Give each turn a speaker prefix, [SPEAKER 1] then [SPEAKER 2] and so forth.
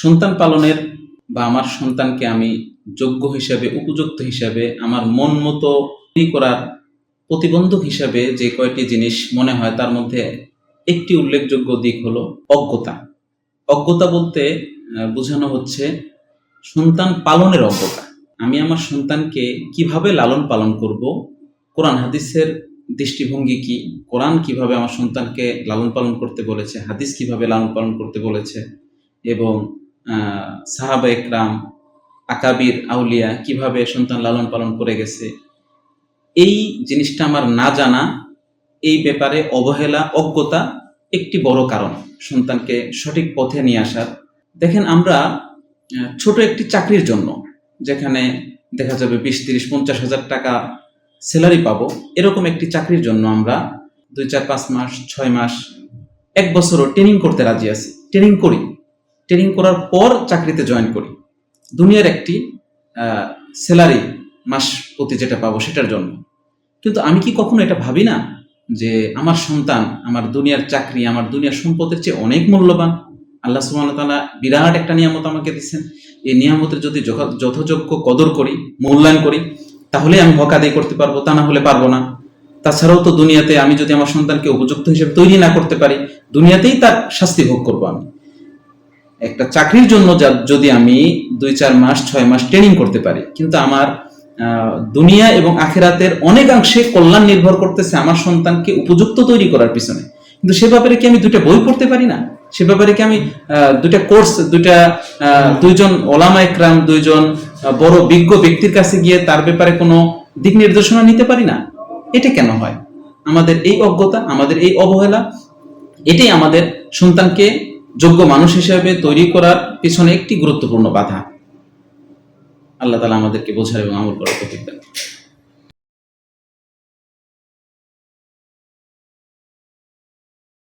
[SPEAKER 1] সন্তান পালনের বা আমার সন্তানকে আমি যোগ্য হিসাবে, উপযুক্ত হিসাবে, আমার মন মতো তৈরি করার প্রতিবন্ধক হিসাবে যে কয়টি জিনিস মনে হয় তার মধ্যে একটি উল্লেখযোগ্য দিক হলো অজ্ঞতা। অজ্ঞতা বলতে বোঝানো হচ্ছে সন্তান পালনের অজ্ঞতা। আমি আমার সন্তানকে কিভাবে লালন পালন করব, কোরআন হাদিসের দৃষ্টিভঙ্গি কি, কোরআন কিভাবে আমার সন্তানকে লালন পালন করতে বলেছে, হাদিস কিভাবে লালন পালন করতে বলেছে, এবং সাহাবা একরাম, আকাবির আউলিয়া কিভাবে সন্তান লালন পালন করে গেছে, এই জিনিসটা আমার না জানা, এই ব্যাপারে অবহেলা, অজ্ঞতা একটি বড় কারণ সন্তানকে সঠিক পথে নিয়ে আসার। দেখেন, আমরা ছোট একটি চাকরির জন্য, যেখানে দেখা যাবে 20, 30, 50 হাজার টাকা স্যালারি পাবো, এরকম একটি চাকরির জন্য আমরা 2, 4, 5 মাস, 6 মাস, 1 বছরও ট্রেনিং করতে রাজি আছি। ট্রেনিং করি, ট্রেনিং করার পর চাকরিতে জয়েন করি দুনিয়ার একটি স্যালারি মাস প্রতি যেটা পাবো সেটার জন্য। কিন্তু আমি কি কখনো এটা ভাবি না যে আমার সন্তান আমার দুনিয়ার চাকরি, আমার দুনিয়ার সম্পদের চেয়ে অনেক মূল্যবান? আল্লাহ সুবহানাহু ওয়া তাআলা বিরাট একটা নিয়ামত আমাকে দিচ্ছেন। এই নিয়ামতের যদি যথাযোগ্য কদর করি, মূল্যায়ন করি, তাহলে আমি হক আদায় করতে পারবো, তা না হলে পারবো না। তাছাড়াও তো দুনিয়াতে আমি যদি আমার সন্তানকে উপযুক্ত হিসেবে তৈরি না করতে পারি, দুনিয়াতেই তার শাস্তি ভোগ করবো আমি। একটা চাকরির জন্য যদি আমি 2, 4 মাস, 6 মাস ট্রেনিং করতে পারি, কিন্তু আমার দুনিয়া এবং আখিরাতের অনেকাংশে কল্যাণ নির্ভর করতেছে আমার সন্তানকে উপযুক্ত তৈরি করার পিছনে। কিন্তু সে ব্যাপারে কি আমি 2টা বই পড়তে পারি না? সে ব্যাপারে কি আমি 2টা কোর্স, 2জন ওলামা একরাম, 2জন বড় বিজ্ঞ ব্যক্তির কাছে গিয়ে তার ব্যাপারে কোনো দিক নির্দেশনা নিতে পারি না? এটা কেন হয়? আমাদের এই অজ্ঞতা, আমাদের এই অবহেলা, এটাই আমাদের সন্তানকে যোগ্য মানুষ হিসেবে তৈরি করার পিছনে একটি গুরুত্বপূর্ণ বাধা। আল্লাহ তাআলা আমাদেরকে বোঝার এবং আমল করার তৌফিক দান।